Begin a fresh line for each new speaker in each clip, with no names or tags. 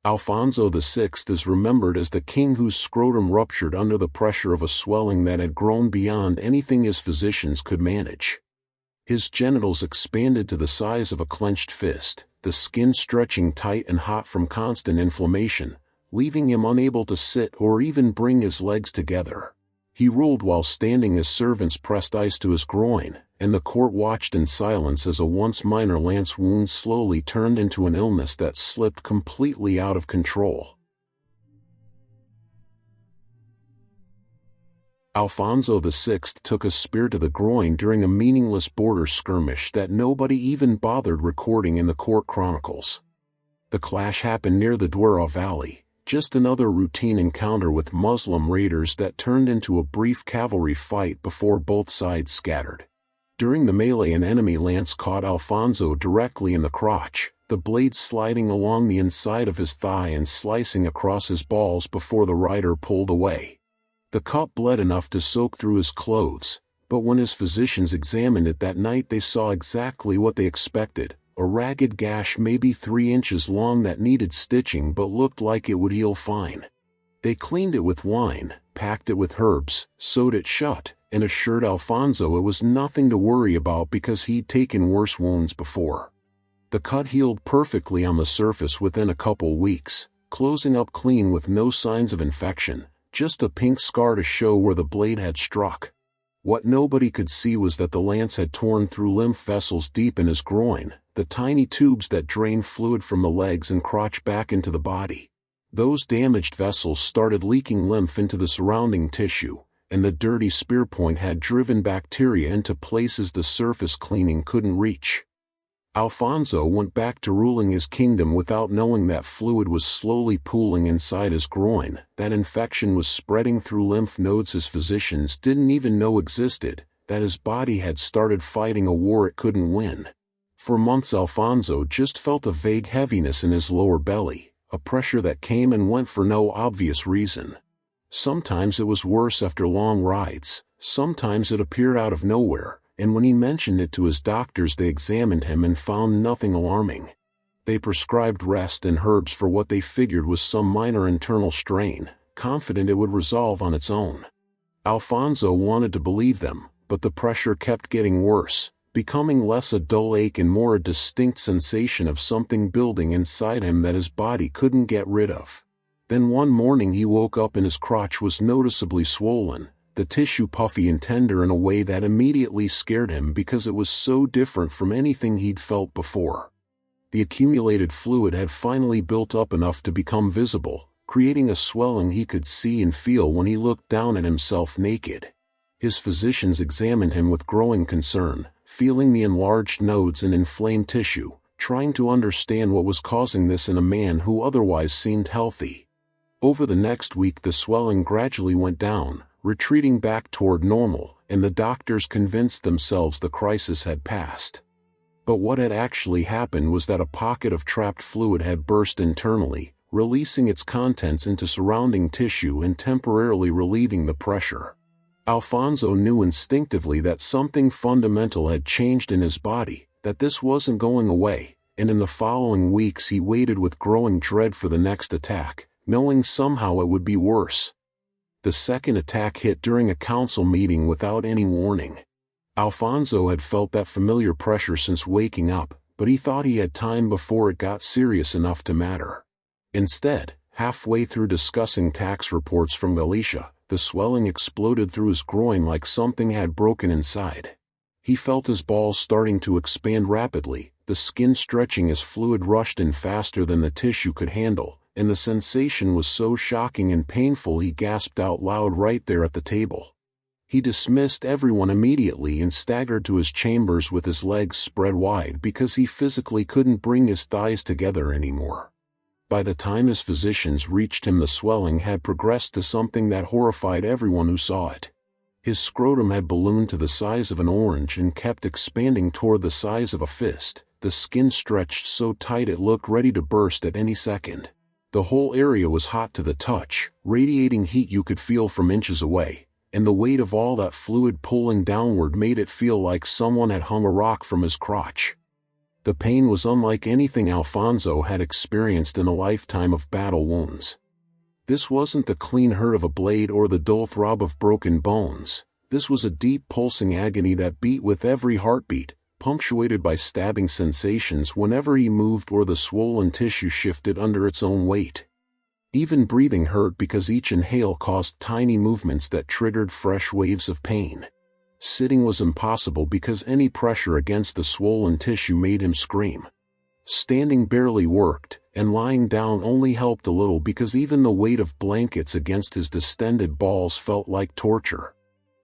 Alfonso VI is remembered as the king whose scrotum ruptured under the pressure of a swelling that had grown beyond anything his physicians could manage. His genitals expanded to the size of a clenched fist, the skin stretching tight and hot from constant inflammation, leaving him unable to sit or even bring his legs together. He ruled while standing as servants pressed ice to his groin, and the court watched in silence as a once minor lance wound slowly turned into an illness that slipped completely out of control. Alfonso VI took a spear to the groin during a meaningless border skirmish that nobody even bothered recording in the court chronicles. The clash happened near the Duero Valley, just another routine encounter with Muslim raiders that turned into a brief cavalry fight before both sides scattered. During the melee, an enemy lance caught Alfonso directly in the crotch, the blade sliding along the inside of his thigh and slicing across his balls before the rider pulled away. The cut bled enough to soak through his clothes, but when his physicians examined it that night they saw exactly what they expected: a ragged gash maybe 3 inches long that needed stitching but looked like it would heal fine. They cleaned it with wine, packed it with herbs, sewed it shut, and assured Alfonso it was nothing to worry about because he'd taken worse wounds before. The cut healed perfectly on the surface within a couple weeks, closing up clean with no signs of infection, just a pink scar to show where the blade had struck. What nobody could see was that the lance had torn through lymph vessels deep in his groin, the tiny tubes that drain fluid from the legs and crotch back into the body. Those damaged vessels started leaking lymph into the surrounding tissue, and the dirty spear point had driven bacteria into places the surface cleaning couldn't reach. Alfonso went back to ruling his kingdom without knowing that fluid was slowly pooling inside his groin, that infection was spreading through lymph nodes his physicians didn't even know existed, that his body had started fighting a war it couldn't win. For months Alfonso just felt a vague heaviness in his lower belly, a pressure that came and went for no obvious reason. Sometimes it was worse after long rides, sometimes it appeared out of nowhere, and when he mentioned it to his doctors they examined him and found nothing alarming. They prescribed rest and herbs for what they figured was some minor internal strain, confident it would resolve on its own. Alfonso wanted to believe them, but the pressure kept getting worse, becoming less a dull ache and more a distinct sensation of something building inside him that his body couldn't get rid of. Then one morning he woke up and his crotch was noticeably swollen, the tissue puffy and tender in a way that immediately scared him because it was so different from anything he'd felt before. The accumulated fluid had finally built up enough to become visible, creating a swelling he could see and feel when he looked down at himself naked. His physicians examined him with growing concern, feeling the enlarged nodes and inflamed tissue, trying to understand what was causing this in a man who otherwise seemed healthy. Over the next week the swelling gradually went down, retreating back toward normal, and the doctors convinced themselves the crisis had passed. But what had actually happened was that a pocket of trapped fluid had burst internally, releasing its contents into surrounding tissue and temporarily relieving the pressure. Alfonso knew instinctively that something fundamental had changed in his body, that this wasn't going away, and in the following weeks he waited with growing dread for the next attack, knowing somehow it would be worse. The second attack hit during a council meeting without any warning. Alfonso had felt that familiar pressure since waking up, but he thought he had time before it got serious enough to matter. Instead, halfway through discussing tax reports from Galicia, the swelling exploded through his groin like something had broken inside. He felt his balls starting to expand rapidly, the skin stretching as fluid rushed in faster than the tissue could handle, and the sensation was so shocking and painful he gasped out loud right there at the table. He dismissed everyone immediately and staggered to his chambers with his legs spread wide because he physically couldn't bring his thighs together anymore. By the time his physicians reached him the swelling had progressed to something that horrified everyone who saw it. His scrotum had ballooned to the size of an orange and kept expanding toward the size of a fist, the skin stretched so tight it looked ready to burst at any second. The whole area was hot to the touch, radiating heat you could feel from inches away, and the weight of all that fluid pulling downward made it feel like someone had hung a rock from his crotch. The pain was unlike anything Alfonso had experienced in a lifetime of battle wounds. This wasn't the clean hurt of a blade or the dull throb of broken bones. This was a deep pulsing agony that beat with every heartbeat, punctuated by stabbing sensations whenever he moved or the swollen tissue shifted under its own weight. Even breathing hurt because each inhale caused tiny movements that triggered fresh waves of pain. Sitting was impossible because any pressure against the swollen tissue made him scream. Standing barely worked, and lying down only helped a little because even the weight of blankets against his distended balls felt like torture.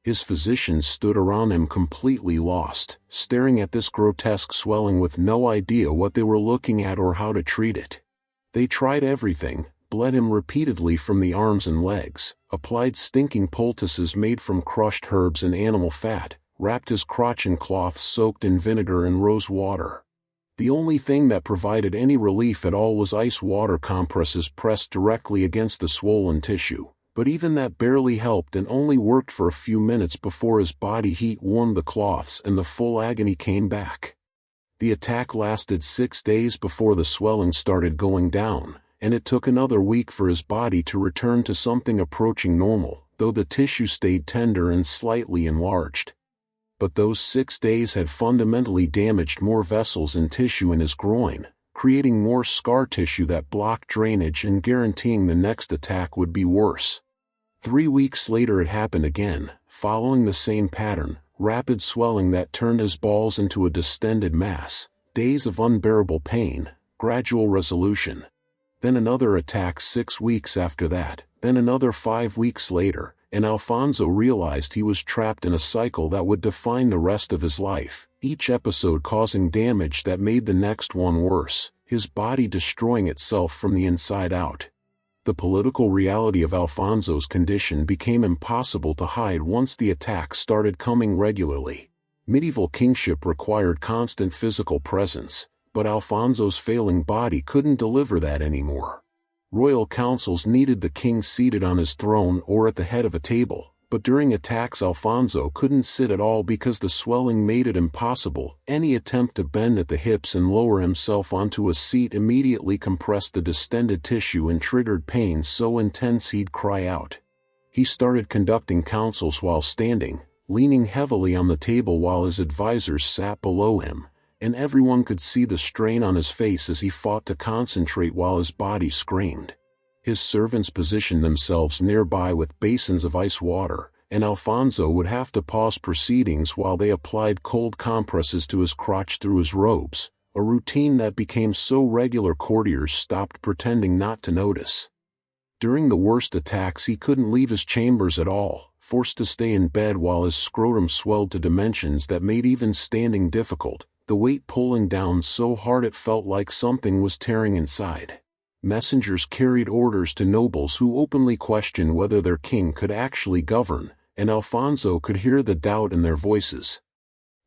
His physicians stood around him completely lost, staring at this grotesque swelling with no idea what they were looking at or how to treat it. They tried everything, bled him repeatedly from the arms and legs, applied stinking poultices made from crushed herbs and animal fat, wrapped his crotch in cloths soaked in vinegar and rose water. The only thing that provided any relief at all was ice water compresses pressed directly against the swollen tissue, but even that barely helped and only worked for a few minutes before his body heat warmed the cloths and the full agony came back. The attack lasted 6 days before the swelling started going down, and it took another week for his body to return to something approaching normal, though the tissue stayed tender and slightly enlarged. But those 6 days had fundamentally damaged more vessels and tissue in his groin, creating more scar tissue that blocked drainage and guaranteeing the next attack would be worse. 3 weeks later it happened again, following the same pattern, rapid swelling that turned his balls into a distended mass, days of unbearable pain, gradual resolution. Then another attack 6 weeks after that, then another 5 weeks later, and Alfonso realized he was trapped in a cycle that would define the rest of his life, each episode causing damage that made the next one worse, his body destroying itself from the inside out. The political reality of Alfonso's condition became impossible to hide once the attacks started coming regularly. Medieval kingship required constant physical presence, but Alfonso's failing body couldn't deliver that anymore. Royal councils needed the king seated on his throne or at the head of a table, but during attacks Alfonso couldn't sit at all because the swelling made it impossible. Any attempt to bend at the hips and lower himself onto a seat immediately compressed the distended tissue and triggered pain so intense he'd cry out. He started conducting councils while standing, leaning heavily on the table while his advisors sat below him, and everyone could see the strain on his face as he fought to concentrate while his body screamed. His servants positioned themselves nearby with basins of ice water, and Alfonso would have to pause proceedings while they applied cold compresses to his crotch through his robes, a routine that became so regular courtiers stopped pretending not to notice. During the worst attacks he couldn't leave his chambers at all, forced to stay in bed while his scrotum swelled to dimensions that made even standing difficult, the weight pulling down so hard it felt like something was tearing inside. Messengers carried orders to nobles who openly questioned whether their king could actually govern, and Alfonso could hear the doubt in their voices.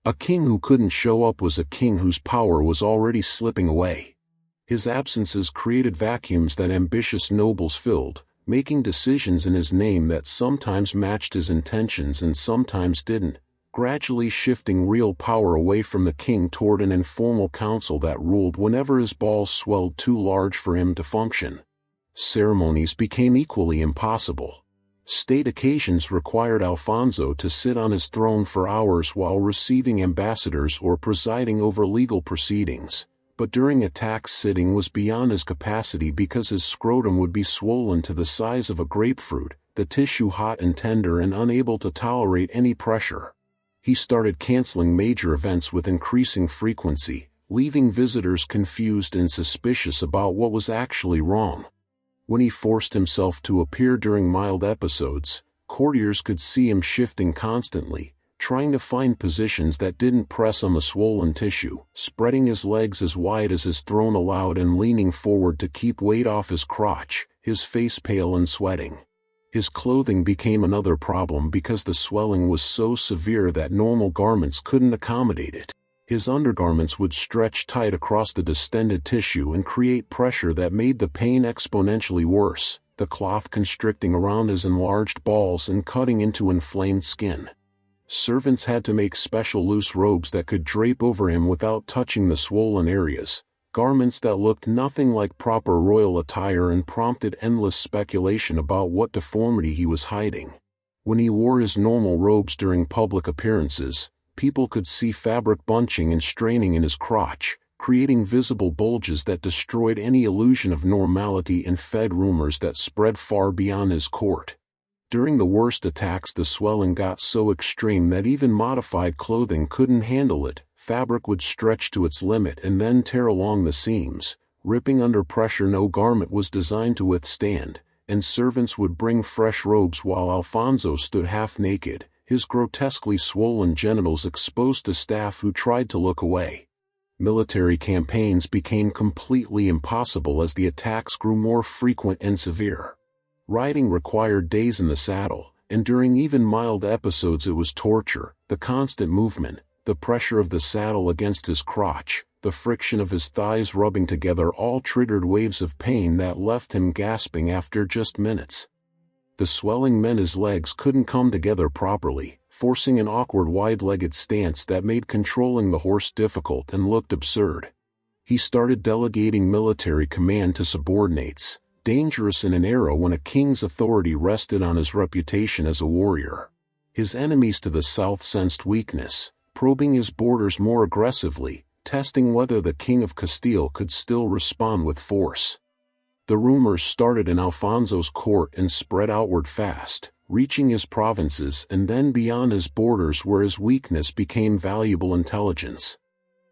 A king who couldn't show up was a king whose power was already slipping away. His absences created vacuums that ambitious nobles filled, making decisions in his name that sometimes matched his intentions and sometimes didn't, gradually shifting real power away from the king toward an informal council that ruled whenever his balls swelled too large for him to function. Ceremonies became equally impossible. State occasions required Alfonso to sit on his throne for hours while receiving ambassadors or presiding over legal proceedings, but during attacks sitting was beyond his capacity because his scrotum would be swollen to the size of a grapefruit, the tissue hot and tender and unable to tolerate any pressure. He started canceling major events with increasing frequency, leaving visitors confused and suspicious about what was actually wrong. When he forced himself to appear during mild episodes, courtiers could see him shifting constantly, trying to find positions that didn't press on the swollen tissue, spreading his legs as wide as his throne allowed and leaning forward to keep weight off his crotch, his face pale and sweating. His clothing became another problem because the swelling was so severe that normal garments couldn't accommodate it. His undergarments would stretch tight across the distended tissue and create pressure that made the pain exponentially worse, the cloth constricting around his enlarged balls and cutting into inflamed skin. Servants had to make special loose robes that could drape over him without touching the swollen areas, garments that looked nothing like proper royal attire and prompted endless speculation about what deformity he was hiding. When he wore his normal robes during public appearances, people could see fabric bunching and straining in his crotch, creating visible bulges that destroyed any illusion of normality and fed rumors that spread far beyond his court. During the worst attacks, the swelling got so extreme that even modified clothing couldn't handle it. Fabric would stretch to its limit and then tear along the seams, ripping under pressure no garment was designed to withstand, and servants would bring fresh robes while Alfonso stood half naked, his grotesquely swollen genitals exposed to staff who tried to look away. Military campaigns became completely impossible as the attacks grew more frequent and severe. Riding required days in the saddle, and during even mild episodes it was torture. The constant movement, the pressure of the saddle against his crotch, the friction of his thighs rubbing together all triggered waves of pain that left him gasping after just minutes. The swelling meant his legs couldn't come together properly, forcing an awkward wide-legged stance that made controlling the horse difficult and looked absurd. He started delegating military command to subordinates, dangerous in an era when a king's authority rested on his reputation as a warrior. His enemies to the south sensed weakness, probing his borders more aggressively, testing whether the King of Castile could still respond with force. The rumors started in Alfonso's court and spread outward fast, reaching his provinces and then beyond his borders where his weakness became valuable intelligence.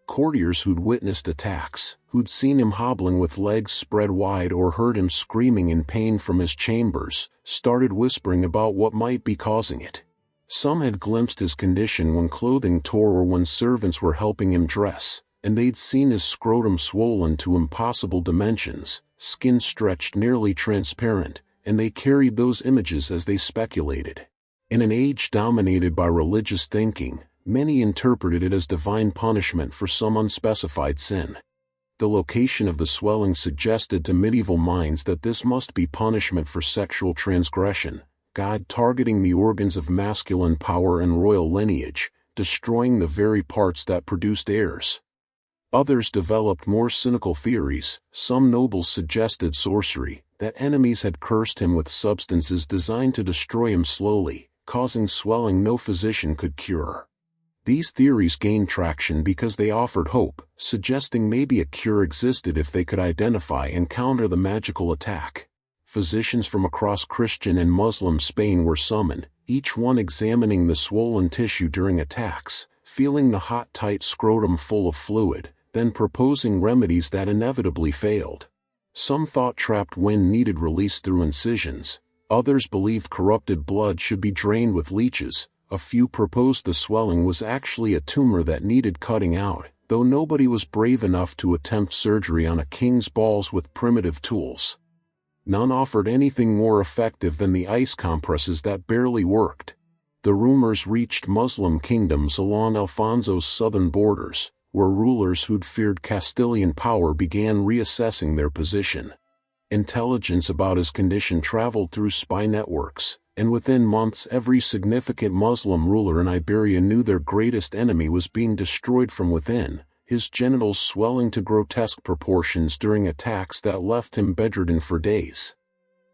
Courtiers who'd witnessed attacks, who'd seen him hobbling with legs spread wide or heard him screaming in pain from his chambers, started whispering about what might be causing it. Some had glimpsed his condition when clothing tore or when servants were helping him dress, and they'd seen his scrotum swollen to impossible dimensions, skin stretched nearly transparent, and they carried those images as they speculated. In an age dominated by religious thinking, many interpreted it as divine punishment for some unspecified sin. The location of the swelling suggested to medieval minds that this must be punishment for sexual transgression, God targeting the organs of masculine power and royal lineage, destroying the very parts that produced heirs. Others developed more cynical theories. Some nobles suggested sorcery, that enemies had cursed him with substances designed to destroy him slowly, causing swelling no physician could cure. These theories gained traction because they offered hope, suggesting maybe a cure existed if they could identify and counter the magical attack. Physicians from across Christian and Muslim Spain were summoned, each one examining the swollen tissue during attacks, feeling the hot tight scrotum full of fluid, then proposing remedies that inevitably failed. Some thought trapped wind needed release through incisions, others believed corrupted blood should be drained with leeches, a few proposed the swelling was actually a tumor that needed cutting out, though nobody was brave enough to attempt surgery on a king's balls with primitive tools. None offered anything more effective than the ice compresses that barely worked. The rumors reached Muslim kingdoms along Alfonso's southern borders, where rulers who'd feared Castilian power began reassessing their position. Intelligence about his condition traveled through spy networks, and within months every significant Muslim ruler in Iberia knew their greatest enemy was being destroyed from within, his genitals swelling to grotesque proportions during attacks that left him bedridden for days.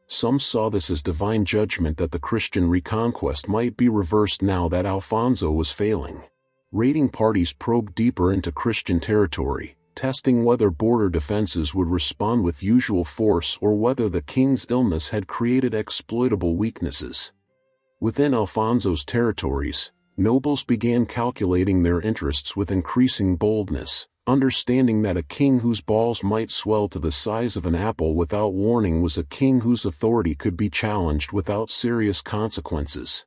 Some saw this as divine judgment that the Christian reconquest might be reversed now that Alfonso was failing. Raiding parties probed deeper into Christian territory, testing whether border defenses would respond with usual force or whether the king's illness had created exploitable weaknesses. Within Alfonso's territories, nobles began calculating their interests with increasing boldness, understanding that a king whose balls might swell to the size of an apple without warning was a king whose authority could be challenged without serious consequences.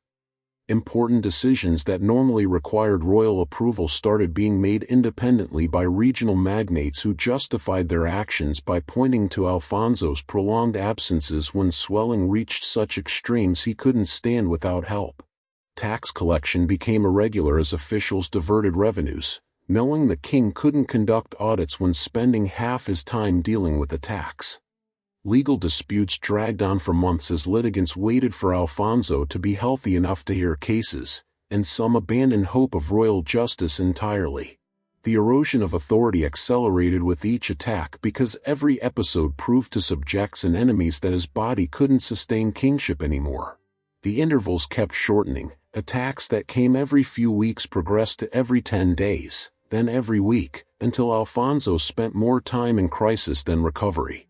Important decisions that normally required royal approval started being made independently by regional magnates who justified their actions by pointing to Alfonso's prolonged absences when swelling reached such extremes he couldn't stand without help. Tax collection became irregular as officials diverted revenues, knowing the king couldn't conduct audits when spending half his time dealing with attacks. Legal disputes dragged on for months as litigants waited for Alfonso to be healthy enough to hear cases, and some abandoned hope of royal justice entirely. The erosion of authority accelerated with each attack because every episode proved to subjects and enemies that his body couldn't sustain kingship anymore. The intervals kept shortening. Attacks that came every few weeks progressed to every 10 days, then every week, until Alfonso spent more time in crisis than recovery.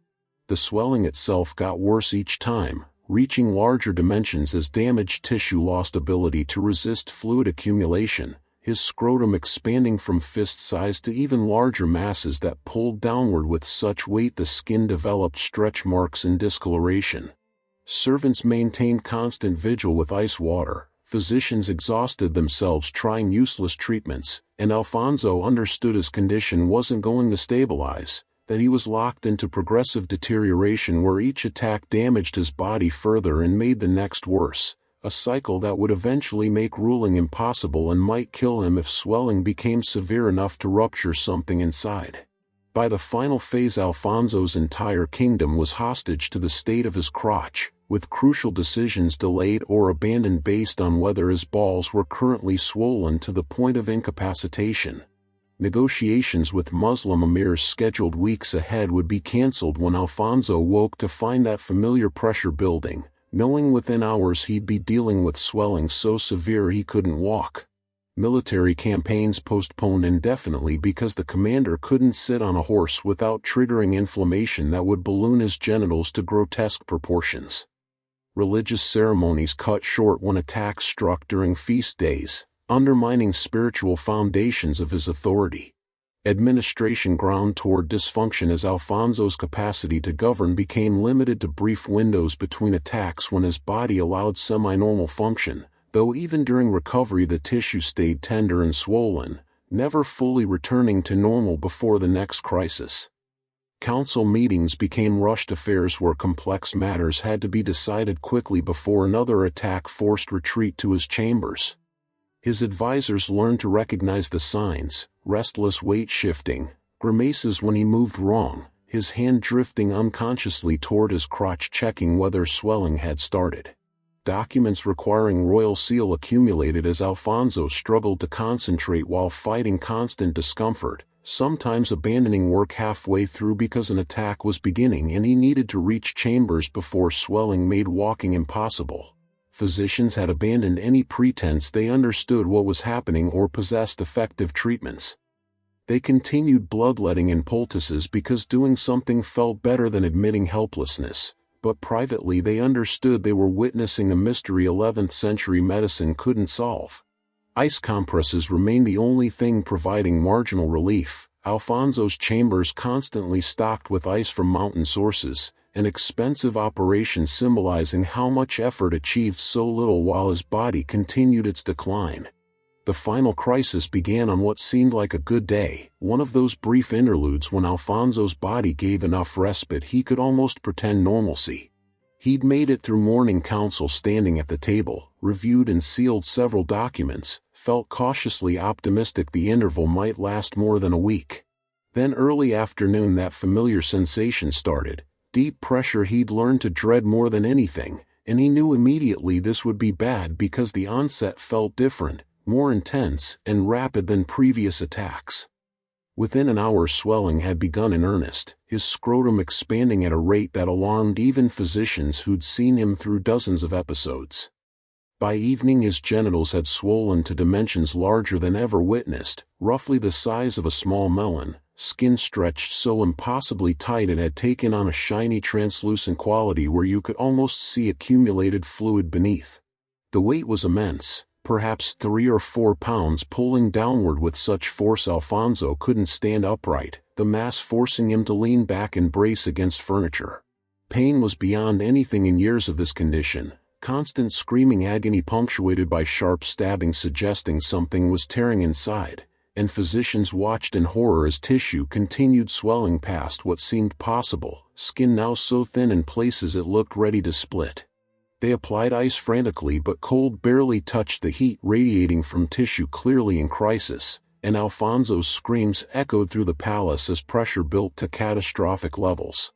The swelling itself got worse each time, reaching larger dimensions as damaged tissue lost ability to resist fluid accumulation, his scrotum expanding from fist size to even larger masses that pulled downward with such weight the skin developed stretch marks and discoloration. Servants maintained constant vigil with ice water, physicians exhausted themselves trying useless treatments, and Alfonso understood his condition wasn't going to stabilize, that he was locked into progressive deterioration where each attack damaged his body further and made the next worse, a cycle that would eventually make ruling impossible and might kill him if swelling became severe enough to rupture something inside. By the final phase, Alfonso's entire kingdom was hostage to the state of his crotch, with crucial decisions delayed or abandoned based on whether his balls were currently swollen to the point of incapacitation. Negotiations with Muslim emirs scheduled weeks ahead would be cancelled when Alfonso woke to find that familiar pressure building, knowing within hours he'd be dealing with swelling so severe he couldn't walk. Military campaigns postponed indefinitely because the commander couldn't sit on a horse without triggering inflammation that would balloon his genitals to grotesque proportions. Religious ceremonies cut short when attacks struck during feast days, undermining spiritual foundations of his authority. Administration ground toward dysfunction as Alfonso's capacity to govern became limited to brief windows between attacks when his body allowed semi-normal function, though even during recovery the tissue stayed tender and swollen, never fully returning to normal before the next crisis. Council meetings became rushed affairs where complex matters had to be decided quickly before another attack forced retreat to his chambers. His advisors learned to recognize the signs: restless weight shifting, grimaces when he moved wrong, his hand drifting unconsciously toward his crotch checking whether swelling had started. Documents requiring royal seal accumulated as Alfonso struggled to concentrate while fighting constant discomfort, sometimes abandoning work halfway through because an attack was beginning and he needed to reach chambers before swelling made walking impossible. Physicians had abandoned any pretense they understood what was happening or possessed effective treatments. They continued bloodletting and poultices because doing something felt better than admitting helplessness, but privately they understood they were witnessing a mystery 11th century medicine couldn't solve. Ice compresses remained the only thing providing marginal relief, Alfonso's chambers constantly stocked with ice from mountain sources, an expensive operation symbolizing how much effort achieved so little while his body continued its decline. The final crisis began on what seemed like a good day, one of those brief interludes when Alfonso's body gave enough respite he could almost pretend normalcy. He'd made it through morning council standing at the table, reviewed and sealed several documents, felt cautiously optimistic the interval might last more than a week. Then early afternoon that familiar sensation started, deep pressure he'd learned to dread more than anything, and he knew immediately this would be bad because the onset felt different, more intense and rapid than previous attacks. Within an hour swelling had begun in earnest, his scrotum expanding at a rate that alarmed even physicians who'd seen him through dozens of episodes. By evening his genitals had swollen to dimensions larger than ever witnessed, roughly the size of a small melon, skin stretched so impossibly tight it had taken on a shiny translucent quality where you could almost see accumulated fluid beneath. The weight was immense, perhaps 3 or 4 pounds pulling downward with such force Alfonso couldn't stand upright, the mass forcing him to lean back and brace against furniture. Pain was beyond anything in years of this condition, constant screaming agony punctuated by sharp stabbing suggesting something was tearing inside, and physicians watched in horror as tissue continued swelling past what seemed possible, skin now so thin in places it looked ready to split. They applied ice frantically but cold barely touched the heat radiating from tissue clearly in crisis, and Alfonso's screams echoed through the palace as pressure built to catastrophic levels.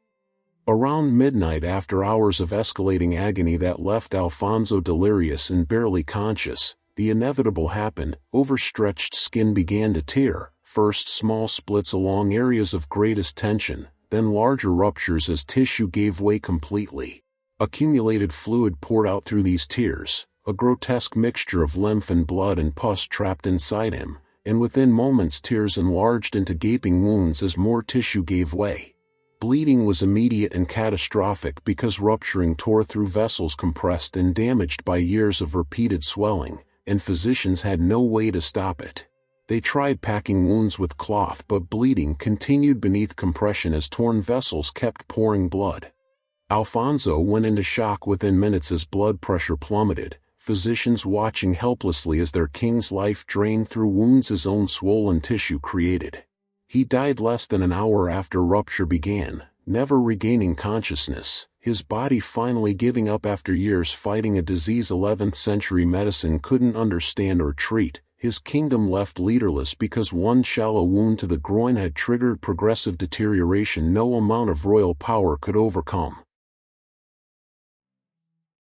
Around midnight, after hours of escalating agony that left Alfonso delirious and barely conscious, The inevitable happened. Overstretched skin began to tear, first small splits along areas of greatest tension, then larger ruptures as tissue gave way completely. Accumulated fluid poured out through these tears, a grotesque mixture of lymph and blood and pus trapped inside him, and within moments tears enlarged into gaping wounds as more tissue gave way. Bleeding was immediate and catastrophic because rupturing tore through vessels compressed and damaged by years of repeated swelling, and physicians had no way to stop it. They tried packing wounds with cloth, but bleeding continued beneath compression as torn vessels kept pouring blood. Alfonso went into shock within minutes as blood pressure plummeted, physicians watching helplessly as their king's life drained through wounds his own swollen tissue created. He died less than an hour after rupture began, never regaining consciousness, his body finally giving up after years fighting a disease 11th century medicine couldn't understand or treat. His kingdom left leaderless because one shallow wound to the groin had triggered progressive deterioration no amount of royal power could overcome.